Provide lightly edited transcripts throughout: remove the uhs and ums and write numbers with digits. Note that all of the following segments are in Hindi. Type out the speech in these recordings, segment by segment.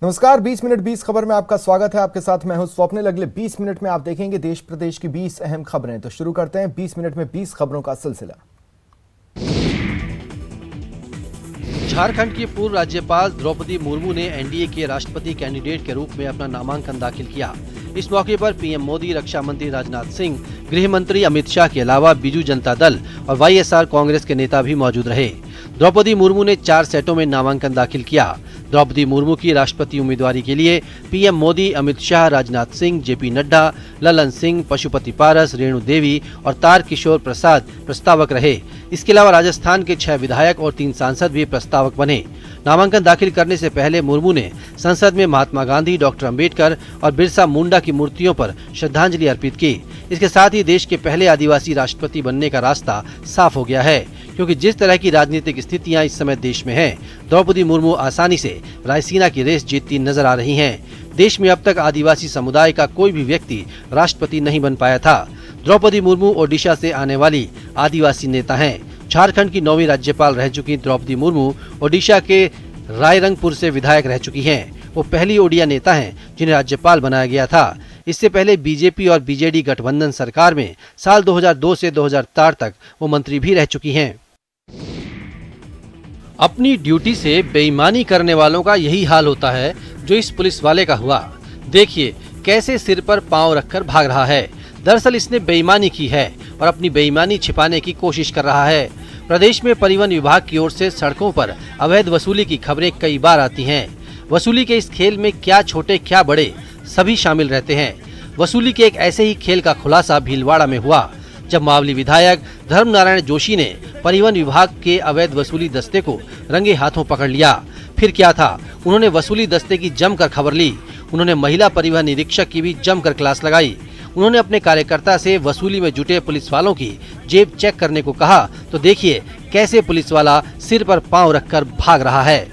नमस्कार, 20 मिनट 20 खबर में आपका स्वागत है। आपके साथ मैं हूं स्वप्निल। अगले 20 मिनट में आप देखेंगे देश प्रदेश की 20 अहम खबरें। तो शुरू करते हैं 20 मिनट में 20 खबरों का सिलसिला। झारखंड की पूर्व राज्यपाल द्रौपदी मुर्मू ने एनडीए के राष्ट्रपति कैंडिडेट के रूप में अपना नामांकन दाखिल किया। इस मौके पर पीएम मोदी, रक्षा मंत्री राजनाथ सिंह, गृह मंत्री अमित शाह के अलावा बीजू जनता दल और वाईएसआर कांग्रेस के नेता भी मौजूद रहे। द्रौपदी मुर्मू ने 4 सेटों में नामांकन दाखिल किया। द्रौपदी मुर्मू की राष्ट्रपति उम्मीदवारी के लिए पीएम मोदी, अमित शाह, राजनाथ सिंह, जेपी नड्डा, ललन सिंह, पशुपति पारस, रेणु देवी और तारकिशोर प्रसाद प्रस्तावक रहे। इसके अलावा राजस्थान के 6 विधायक और 3 सांसद भी प्रस्तावक बने। नामांकन दाखिल करने से पहले मुर्मू ने संसद में महात्मा गांधी, डॉक्टर अंबेडकर और बिरसा मुंडा की मूर्तियों पर श्रद्धांजलि अर्पित की। इसके साथ ही देश के पहले आदिवासी राष्ट्रपति बनने का रास्ता साफ हो गया है, क्योंकि जिस तरह की राजनीतिक स्थितियां इस समय देश में हैं, द्रौपदी मुर्मू आसानी से रायसीना की रेस जीतती नजर आ रही हैं। देश में अब तक आदिवासी समुदाय का कोई भी व्यक्ति राष्ट्रपति नहीं बन पाया था। द्रौपदी मुर्मू ओडिशा से आने वाली आदिवासी नेता हैं। झारखंड की 9वीं राज्यपाल रह चुकी द्रौपदी मुर्मू ओडिशा के रायरंगपुर से विधायक रह चुकी हैं। वो पहली ओडिया नेता हैं जिन्हें राज्यपाल बनाया गया था। इससे पहले बीजेपी और बीजेडी गठबंधन सरकार में साल 2002 से 2004 तक वो मंत्री भी रह चुकी हैं। अपनी ड्यूटी से बेईमानी करने वालों का यही हाल होता है जो इस पुलिस वाले का हुआ। देखिए कैसे सिर पर पांव रखकर भाग रहा है। दरअसल इसने बेईमानी की है और अपनी बेईमानी छिपाने की कोशिश कर रहा है। प्रदेश में परिवहन विभाग की ओर से सड़कों पर अवैध वसूली की खबरें कई बार आती हैं। वसूली के इस खेल में क्या छोटे क्या बड़े सभी शामिल रहते हैं। वसूली के एक ऐसे ही खेल का खुलासा भीलवाड़ा में हुआ, जब मावली विधायक धर्मनारायण जोशी ने परिवहन विभाग के अवैध वसूली दस्ते को रंगे हाथों पकड़ लिया। फिर क्या था, उन्होंने वसूली दस्ते की जमकर खबर ली। उन्होंने महिला परिवहन निरीक्षक की भी जमकर क्लास लगाई। उन्होंने अपने कार्यकर्ता से वसूली में जुटे पुलिस वालों की जेब चेक करने को कहा। तो देखिए कैसे पुलिस वाला सिर पर पांव रखकर भाग रहा है।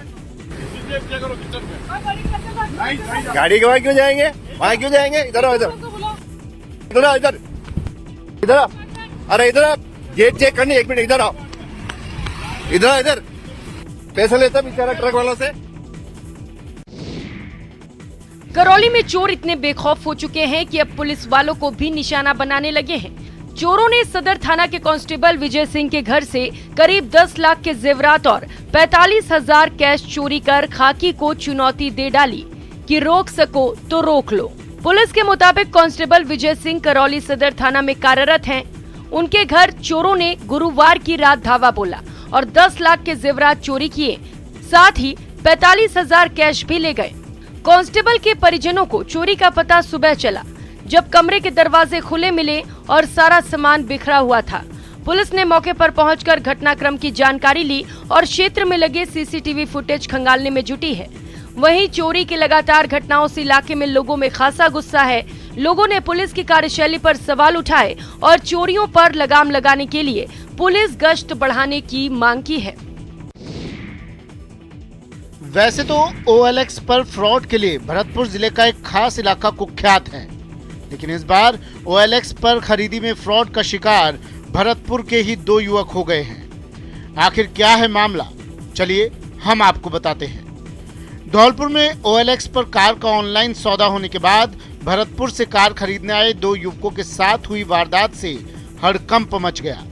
गाड़ी के वहाँ क्यों जाएंगे? वहाँ क्यों जाएंगे? इधर आओ, इधर इधर आओ, इधर इधर आओ। अरे इधर आप जेब चेक करनी, 1 मिनट इधर आओ, इधर आओ, इधर पैसा लेता बेचारा ट्रक वालों से। करौली में चोर इतने बेखौफ हो चुके हैं कि अब पुलिस वालों को भी निशाना बनाने लगे हैं। चोरों ने सदर थाना के कांस्टेबल विजय सिंह के घर से करीब 10 लाख के जेवरात और 45,000 कैश चोरी कर खाकी को चुनौती दे डाली कि रोक सको तो रोक लो। पुलिस के मुताबिक कांस्टेबल विजय सिंह करौली सदर थाना में कार्यरत हैं। उनके घर चोरों ने गुरुवार की रात धावा बोला और 10 लाख के जेवरात चोरी किए, साथ ही 45,000 कैश भी ले गए। कांस्टेबल के परिजनों को चोरी का पता सुबह चला, जब कमरे के दरवाजे खुले मिले और सारा सामान बिखरा हुआ था। पुलिस ने मौके पर पहुंचकर घटनाक्रम की जानकारी ली और क्षेत्र में लगे सीसीटीवी फुटेज खंगालने में जुटी है। वहीं चोरी की लगातार घटनाओं से इलाके में लोगों में खासा गुस्सा है। लोगों ने पुलिस की कार्यशैली पर सवाल उठाए और चोरियों पर लगाम लगाने के लिए पुलिस गश्त बढ़ाने की मांग की है। वैसे तो OLX पर फ्रॉड के लिए भरतपुर जिले का एक खास इलाका कुख्यात है, लेकिन इस बार OLX पर खरीदी में फ्रॉड का शिकार भरतपुर के ही 2 युवक हो गए हैं। आखिर क्या है मामला, चलिए हम आपको बताते हैं। धौलपुर में OLX पर कार का ऑनलाइन सौदा होने के बाद भरतपुर से कार खरीदने आए 2 युवकों के साथ हुई वारदात से हड़कंप मच गया।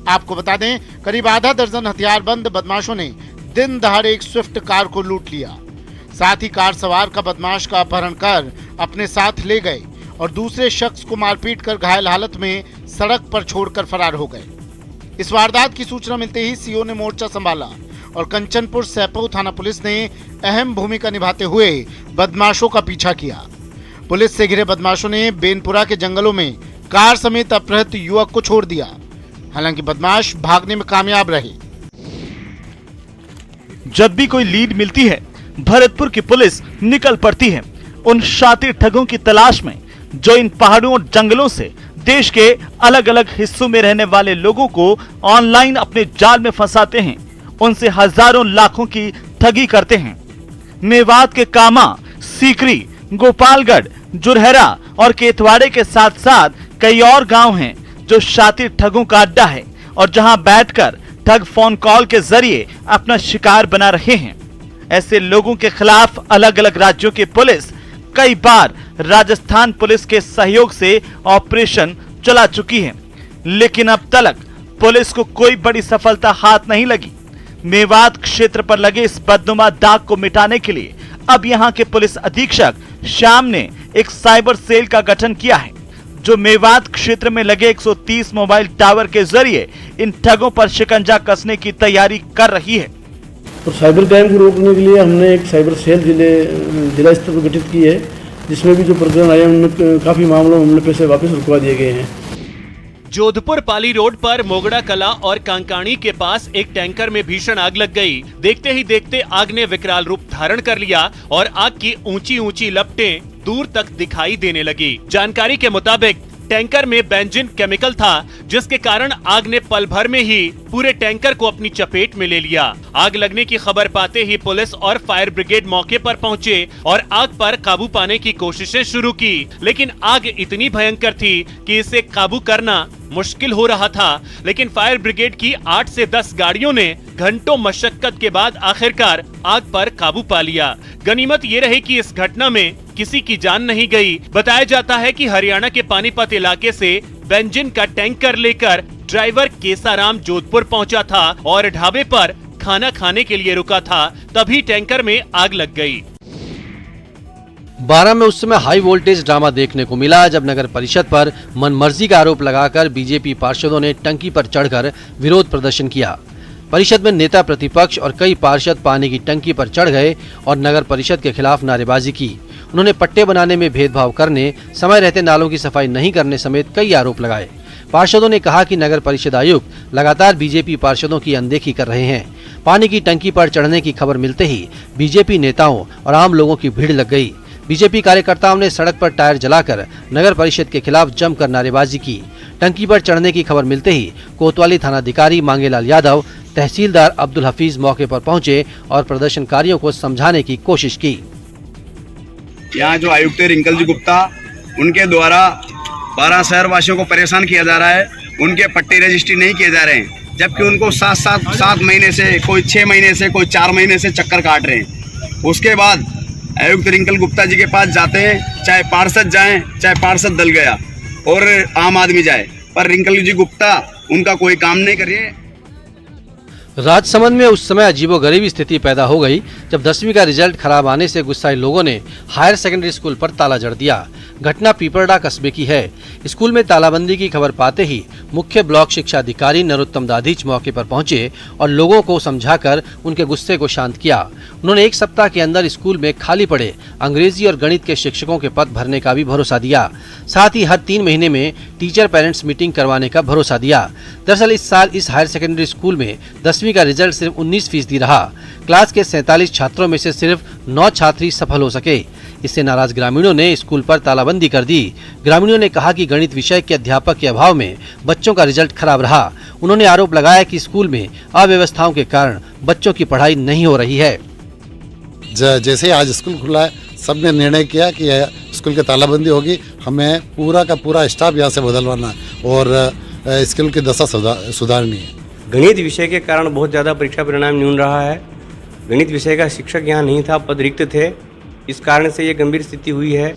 आपको बता दें, करीब आधा दर्जन हथियारबंद बदमाशों ने दिन दहाड़े एक स्विफ्ट कार को लूट लिया। साथ ही कार सवार का बदमाश का अपहरण कर अपने साथ ले गए और दूसरे शख्स को मारपीट कर घायल हालत में सड़क पर छोड़कर फरार हो गए। इस वारदात की सूचना मिलते ही सीओ ने मोर्चा संभाला और कंचनपुर सैपऊ थाना पुलिस ने अहम भूमिका निभाते हुए बदमाशों का पीछा किया। पुलिस से घिरे बदमाशों ने बेनपुरा के जंगलों में कार समेत अपहृत युवक को छोड़ दिया। हालांकि बदमाश भागने में कामयाब रहे। जब भी कोई लीड मिलती है, भरतपुर की पुलिस निकल पड़ती है उन शातिर ठगों की तलाश में जो इन पहाड़ों और जंगलों से देश के अलग अलग हिस्सों में रहने वाले लोगों को ऑनलाइन अपने जाल में फंसाते हैं, उनसे हजारों लाखों की ठगी करते हैं। मेवात के कामा, सीकरी, गोपालगढ़, जुरहरा और केतवाड़े के साथ साथ कई और गांव हैं जो शातिर ठगों का अड्डा है और जहां बैठकर ठग फोन कॉल के जरिए अपना शिकार बना रहे हैं। ऐसे लोगों के खिलाफ अलग अलग राज्यों की पुलिस कई बार राजस्थान पुलिस के सहयोग से ऑपरेशन चला चुकी है, लेकिन अब तक पुलिस को कोई बड़ी सफलता हाथ नहीं लगी। मेवात क्षेत्र पर लगे इस बदनुमा दाग को मिटाने के लिए अब यहां के पुलिस अधीक्षक श्याम ने एक साइबर सेल का गठन किया है, जो मेवात क्षेत्र में लगे 130 मोबाइल टावर के जरिए इन ठगों पर शिकंजा कसने की तैयारी कर रही है। और साइबर क्राइम को रोकने के लिए हमने एक साइबर सेल जिला स्तर पर गठित की है, जिसमें भी जो प्रकरण आए उनमें काफी मामलों में हमने पैसे वापस रुकवा दिए गए हैं। जोधपुर पाली रोड पर मोगड़ा कला और कांकाणी के पास एक टैंकर में भीषण आग लग गई। देखते ही देखते आग ने विकराल रूप धारण कर लिया और आग की ऊंची ऊंची लपटें दूर तक दिखाई देने लगी। जानकारी के मुताबिक टैंकर में बेंजीन केमिकल था, जिसके कारण आग ने पल भर में ही पूरे टैंकर को अपनी चपेट में ले लिया। आग लगने की खबर पाते ही पुलिस और फायर ब्रिगेड मौके पर पहुंचे और आग पर काबू पाने की कोशिशें शुरू की, लेकिन आग इतनी भयंकर थी कि इसे काबू करना मुश्किल हो रहा था। लेकिन फायर ब्रिगेड की 8 से 10 गाड़ियों ने घंटों मशक्कत के बाद आखिरकार आग पर काबू पा लिया। गनीमत ये रही कि इस घटना में किसी की जान नहीं गई। बताया जाता है कि हरियाणा के पानीपत इलाके से बेंजीन का टैंकर लेकर ड्राइवर केसाराम जोधपुर पहुंचा था और ढाबे पर खाना खाने के लिए रुका था, तभी टैंकर में आग लग गई। 12 में उस समय हाई वोल्टेज ड्रामा देखने को मिला, जब नगर परिषद पर मनमर्जी का आरोप लगाकर बीजेपी पार्षदों ने टंकी पर चढ़कर विरोध प्रदर्शन किया। परिषद में नेता प्रतिपक्ष और कई पार्षद पानी की टंकी पर चढ़ गए और नगर परिषद के खिलाफ नारेबाजी की। उन्होंने पट्टे बनाने में भेदभाव करने, समय रहते नालों की सफाई नहीं करने समेत कई आरोप लगाए। पार्षदों ने कहा कि नगर परिषद आयुक्त लगातार बीजेपी पार्षदों की अनदेखी कर रहे हैं। पानी की टंकी पर चढ़ने की खबर मिलते ही बीजेपी नेताओं और आम लोगों की भीड़ लग गई। बीजेपी कार्यकर्ताओं ने सड़क पर टायर जलाकर नगर परिषद के खिलाफ जमकर नारेबाजी की। टंकी पर चढ़ने की खबर मिलते ही कोतवाली थानाधिकारी मांगेलाल यादव, तहसीलदार अब्दुल हफीज मौके पर पहुंचे और प्रदर्शनकारियों को समझाने की कोशिश की। यहाँ जो आयुक्त रिंकल जी गुप्ता, उनके द्वारा 12 शहर वासियों को परेशान किया जा रहा है। उनके पट्टे रजिस्ट्री नहीं किए जा रहे हैं, जबकि उनको 7 महीने से, कोई 6 महीने से, कोई 4 महीने से चक्कर काट रहे हैं। उसके बाद आयुक्त रिंकल गुप्ता जी के पास जाते हैं, चाहे पार्षद जाएं, चाहे पार्षद दल गया और आम आदमी जाए, पर रिंकल जी गुप्ता उनका कोई काम नहीं कर रही है। राजसमंद में उस समय अजीबोगरीब स्थिति पैदा हो गई, जब 10वीं का रिजल्ट खराब आने से गुस्साए लोगों ने हायर सेकेंडरी स्कूल पर ताला जड़ दिया। घटना पीपरडा कस्बे की है। स्कूल में तालाबंदी की खबर पाते ही मुख्य ब्लॉक शिक्षा अधिकारी नरोत्तम दाधीच मौके पर पहुंचे और लोगों को समझाकर उनके गुस्से को शांत किया। उन्होंने 1 सप्ताह के अंदर स्कूल में खाली पड़े अंग्रेजी और गणित के शिक्षकों के पद भरने का भी भरोसा दिया। साथ ही हर 3 महीने में टीचर पेरेंट्स मीटिंग करवाने का भरोसा दिया। दरअसल इस साल इस हायर सेकेंडरी स्कूल में 10वीं का रिजल्ट सिर्फ 19% रहा। क्लास के 47 छात्रों में से सिर्फ 9 छात्र ही सफल हो सके। इससे नाराज ग्रामीणों ने स्कूल पर तालाबंदी कर दी। ग्रामीणों ने कहा कि गणित विषय के अध्यापक के अभाव में बच्चों का रिजल्ट खराब रहा। उन्होंने आरोप लगाया कि स्कूल में अव्यवस्थाओं के कारण बच्चों की पढ़ाई नहीं हो रही है। जैसे आज स्कूल खुला है, सबने निर्णय किया कि स्कूल की तालाबंदी होगी, हमें पूरा का पूरा स्टाफ यहाँ से बदलवाना और स्कूल की दशा सुधारनी है। गणित विषय के कारण बहुत ज़्यादा परीक्षा परिणाम न्यून रहा है। गणित विषय का शिक्षक यहाँ नहीं था, पद रिक्त थे, इस कारण से ये गंभीर स्थिति हुई है।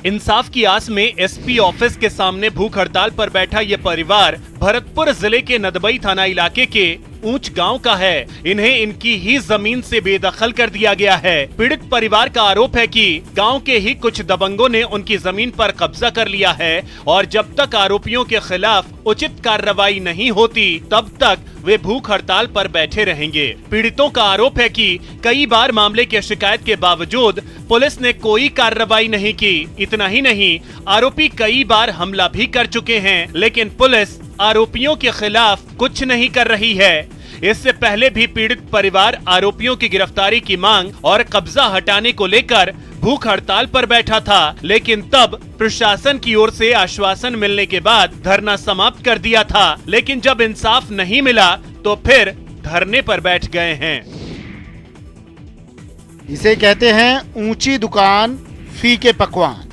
इंसाफ की आस में एसपी ऑफिस के सामने भूख हड़ताल पर बैठा ये परिवार भरतपुर जिले के नदबई थाना इलाके के ऊंच गांव का है। इन्हें इनकी ही जमीन से बेदखल कर दिया गया है। पीड़ित परिवार का आरोप है कि गांव के ही कुछ दबंगों ने उनकी जमीन पर कब्जा कर लिया है और जब तक आरोपियों के खिलाफ उचित कार्रवाई नहीं होती तब तक वे भूख हड़ताल पर बैठे रहेंगे। पीड़ितों का आरोप है कि कई बार मामले की शिकायत के बावजूद पुलिस ने कोई कार्रवाई नहीं की। इतना ही नहीं, आरोपी कई बार हमला भी कर चुके हैं, लेकिन पुलिस आरोपियों के खिलाफ कुछ नहीं कर रही है। इससे पहले भी पीड़ित परिवार आरोपियों की गिरफ्तारी की मांग और कब्जा हटाने को लेकर भूख हड़ताल पर बैठा था, लेकिन तब प्रशासन की ओर से आश्वासन मिलने के बाद धरना समाप्त कर दिया था। लेकिन जब इंसाफ नहीं मिला तो फिर धरने पर बैठ गए हैं। इसे कहते हैं ऊंची दुकान फीके पकवान।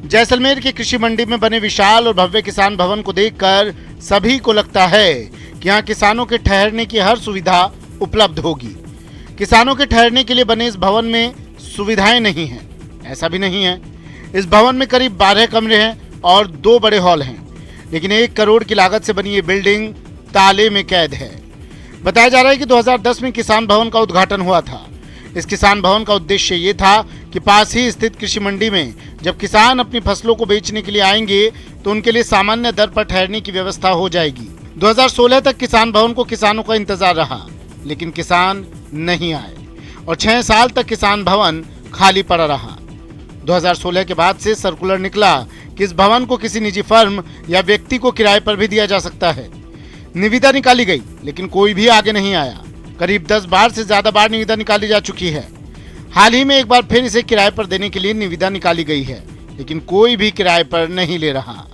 जैसलमेर की कृषि मंडी में बने विशाल और भव्य किसान भवन को देखकर सभी को लगता है कि यहाँ किसानों के ठहरने की हर सुविधा उपलब्ध होगी। किसानों के ठहरने के लिए बने इस भवन में सुविधाएं नहीं हैं। ऐसा भी नहीं है। इस भवन में करीब 12 कमरे हैं और 2 बड़े हॉल हैं, लेकिन 1 करोड़ की लागत से बनी ये बिल्डिंग ताले में कैद है। बताया जा रहा है कि 2010 में किसान भवन का उद्घाटन हुआ था। इस किसान भवन का उद्देश्य ये था कि पास ही स्थित कृषि मंडी में जब किसान अपनी फसलों को बेचने के लिए आएंगे तो उनके लिए सामान्य दर पर ठहरने की व्यवस्था हो जाएगी। 2016 तक किसान भवन को किसानों का इंतजार रहा, लेकिन किसान नहीं आए और 6 साल तक किसान भवन खाली पड़ा रहा। 2016 के बाद से सर्कुलर निकला कि इस भवन को किसी निजी फर्म या व्यक्ति को किराए पर भी दिया जा सकता है। निविदा निकाली गई, लेकिन कोई भी आगे नहीं आया। करीब 10 बार से ज्यादा बार निविदा निकाली जा चुकी है। हाल ही में एक बार फिर इसे किराए पर देने के लिए निविदा निकाली गई है, लेकिन कोई भी किराए पर नहीं ले रहा।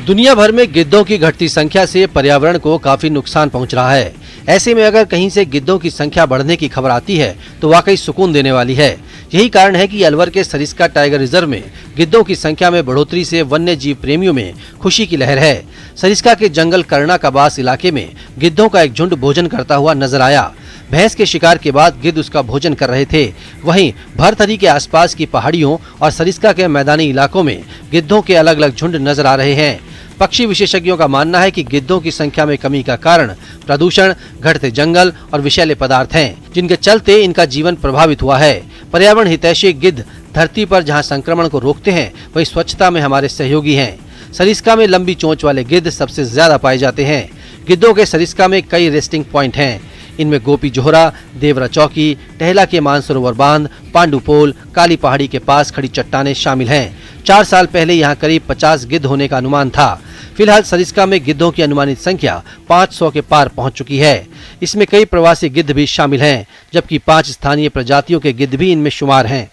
दुनिया भर में गिद्धों की घटती संख्या से पर्यावरण को काफी नुकसान पहुंच रहा है। ऐसे में अगर कहीं से गिद्धों की संख्या बढ़ने की खबर आती है तो वाकई सुकून देने वाली है। यही कारण है कि अलवर के सरिस्का टाइगर रिजर्व में गिद्धों की संख्या में बढ़ोतरी से वन्य जीव प्रेमियों में खुशी की लहर है। सरिस्का के जंगल करना कबास इलाके में गिद्धों का एक झुंड भोजन करता हुआ नजर आया। भैंस के शिकार के बाद गिद्ध उसका भोजन कर रहे थे। वहीं भरथरी के आसपास की पहाड़ियों और सरिस्का के मैदानी इलाकों में गिद्धों के अलग अलग झुंड नजर आ रहे हैं। पक्षी विशेषज्ञों का मानना है कि गिद्धों की संख्या में कमी का कारण प्रदूषण, घटते जंगल और विषैले पदार्थ हैं, जिनके चलते इनका जीवन प्रभावित हुआ है। पर्यावरण हितैषी गिद्ध धरती पर जहां संक्रमण को रोकते हैं, वहीं स्वच्छता में हमारे सहयोगी हैं। सरिस्का में लंबी चोंच वाले गिद्ध सबसे ज्यादा पाए जाते हैं। गिद्धों के सरिस्का में कई रेस्टिंग पॉइंट हैं। इनमें गोपी जोहरा, देवरा चौकी, टहला के मानसरोवर बांध, पांडुपोल, काली पहाड़ी के पास खड़ी चट्टानें शामिल हैं। 4 साल पहले यहाँ करीब 50 गिद्ध होने का अनुमान था। फिलहाल सरिस्का में गिद्धों की अनुमानित संख्या 500 के पार पहुंच चुकी है। इसमें कई प्रवासी गिद्ध भी शामिल हैं, जबकि 5 स्थानीय प्रजातियों के गिद्ध भी इनमें शुमार हैं।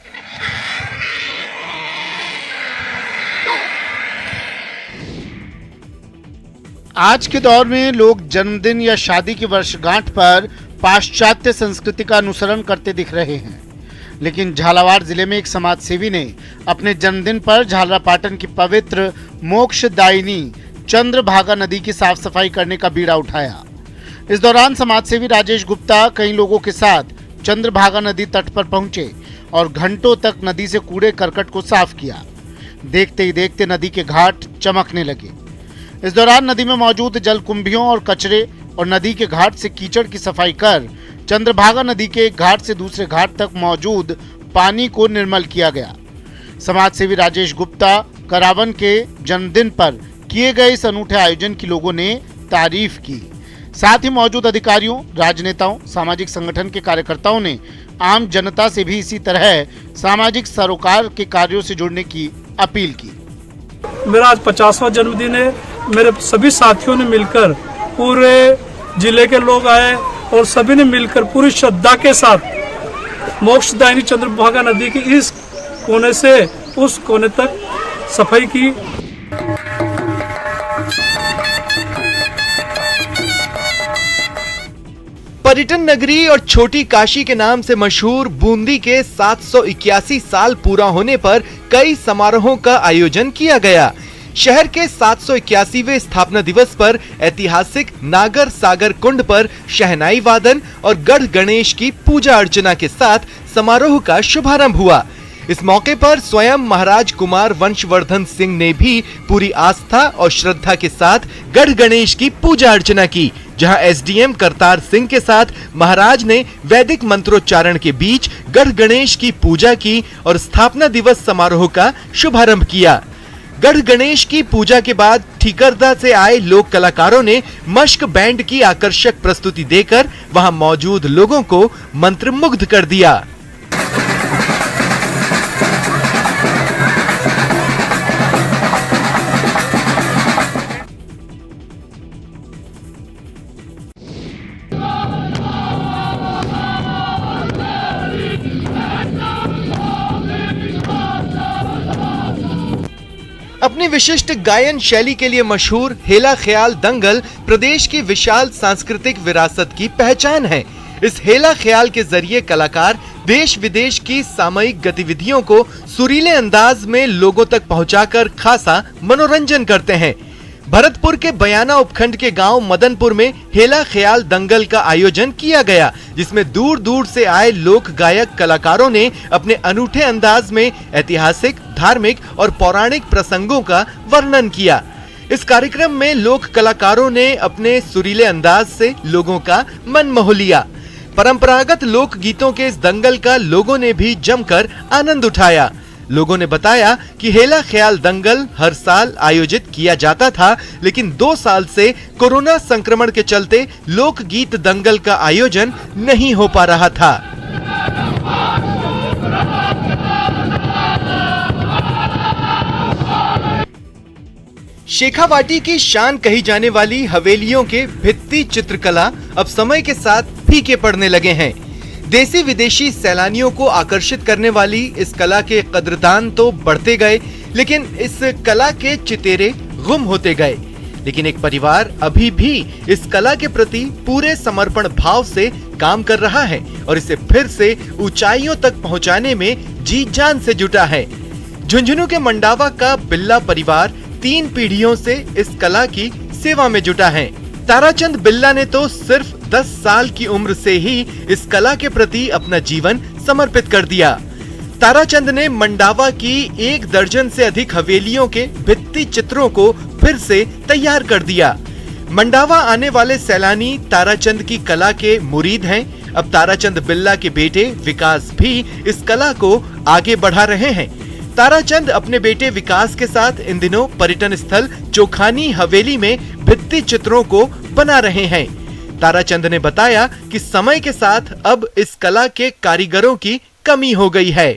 आज के दौर में लोग जन्मदिन या शादी की वर्षगांठ पर पाश्चात्य संस्कृति का अनुसरण करते दिख रहे हैं, लेकिन झालावाड़ जिले में एक समाजसेवी ने अपने जन्मदिन पर झालरापाटन की पवित्र मोक्षदायिनी चंद्रभागा नदी की साफ सफाई करने का बीड़ा उठाया। इस दौरान समाजसेवी राजेश गुप्ता कई लोगों के साथ चंद्रभागा नदी तट पर पहुंचे और घंटों तक नदी से कूड़े करकट को साफ किया। देखते ही देखते नदी के घाट चमकने लगे। इस दौरान नदी में मौजूद जलकुंभियों और कचरे और नदी के घाट से कीचड़ की सफाई कर चंद्रभागा नदी के एक घाट से दूसरे घाट तक मौजूद पानी को निर्मल किया गया। समाजसेवी राजेश गुप्ता करावन के जन्मदिन पर किए गए इस अनूठे आयोजन की लोगों ने तारीफ की। साथ ही मौजूद अधिकारियों, राजनेताओं, सामाजिक संगठन के कार्यकर्ताओं ने आम जनता से भी इसी तरह सामाजिक सरोकार के कार्यों से जुड़ने की अपील की। मेरा आज 50वां जन्मदिन है। मेरे सभी साथियों ने मिलकर, पूरे जिले के लोग आए और सभी ने मिलकर पूरी श्रद्धा के साथ मोक्षदायिनी चंद्रभागा नदी की इस कोने से उस कोने तक सफाई की। पर्यटन नगरी और छोटी काशी के नाम से मशहूर बूंदी के 781 साल पूरा होने पर कई समारोहों का आयोजन किया गया। शहर के 781वें स्थापना दिवस पर ऐतिहासिक नागर सागर कुंड पर शहनाई वादन और गढ़ गणेश की पूजा अर्चना के साथ समारोह का शुभारंभ हुआ। इस मौके पर स्वयं महाराज कुमार वंशवर्धन सिंह ने भी पूरी आस्था और श्रद्धा के साथ गढ़ गणेश की पूजा अर्चना की, जहां एसडीएम करतार सिंह के साथ महाराज ने वैदिक मंत्रोच्चारण के बीच गढ़ गणेश की पूजा की और स्थापना दिवस समारोह का शुभारंभ किया। गढ़ गणेश की पूजा के बाद ठीकरदा से आए लोक कलाकारों ने मश्क बैंड की आकर्षक प्रस्तुति देकर वहां मौजूद लोगों को मंत्रमुग्ध कर दिया। अपनी विशिष्ट गायन शैली के लिए मशहूर हेला ख्याल दंगल प्रदेश की विशाल सांस्कृतिक विरासत की पहचान है। इस हेला ख्याल के जरिए कलाकार देश विदेश की सामयिक गतिविधियों को सुरीले अंदाज में लोगों तक पहुंचाकर खासा मनोरंजन करते हैं। भरतपुर के बयाना उपखंड के गांव मदनपुर में हेला ख्याल दंगल का आयोजन किया गया, जिसमें दूर दूर से आए लोक गायक कलाकारों ने अपने अनूठे अंदाज में ऐतिहासिक, धार्मिक और पौराणिक प्रसंगों का वर्णन किया। इस कार्यक्रम में लोक कलाकारों ने अपने सुरीले अंदाज से लोगों का मन मोह लिया। परंपरागत लोक गीतों के इस दंगल का लोगों ने भी जमकर आनंद उठाया। लोगों ने बताया कि हेला ख्याल दंगल हर साल आयोजित किया जाता था, लेकिन 2 साल से कोरोना संक्रमण के चलते लोक गीत दंगल का आयोजन नहीं हो पा रहा था। शेखावाटी की शान कही जाने वाली हवेलियों के भित्ति चित्रकला अब समय के साथ फीके पड़ने लगे हैं। देसी विदेशी सैलानियों को आकर्षित करने वाली इस कला के कद्रदान तो बढ़ते गए, लेकिन इस कला के चितेरे गुम होते गए। लेकिन एक परिवार अभी भी इस कला के प्रति पूरे समर्पण भाव से काम कर रहा है और इसे फिर से ऊंचाइयों तक पहुंचाने में जी जान से जुटा है। झुंझुनू के मंडावा का बिल्ला परिवार 3 पीढ़ियों से इस कला की सेवा में जुटा है। ताराचंद बिल्ला ने तो सिर्फ 10 साल की उम्र से ही इस कला के प्रति अपना जीवन समर्पित कर दिया। ताराचंद ने मंडावा की 1 दर्जन से अधिक हवेलियों के भित्ति चित्रों को फिर से तैयार कर दिया। मंडावा आने वाले सैलानी ताराचंद की कला के मुरीद हैं। अब ताराचंद बिल्ला के बेटे विकास भी इस कला को आगे बढ़ा रहे हैं। ताराचंद अपने बेटे विकास के साथ इन दिनों पर्यटन स्थल चोखानी हवेली में भित्ति चित्रों को बना रहे हैं। ताराचंद ने बताया कि समय के साथ अब इस कला के कारीगरों की कमी हो गई है।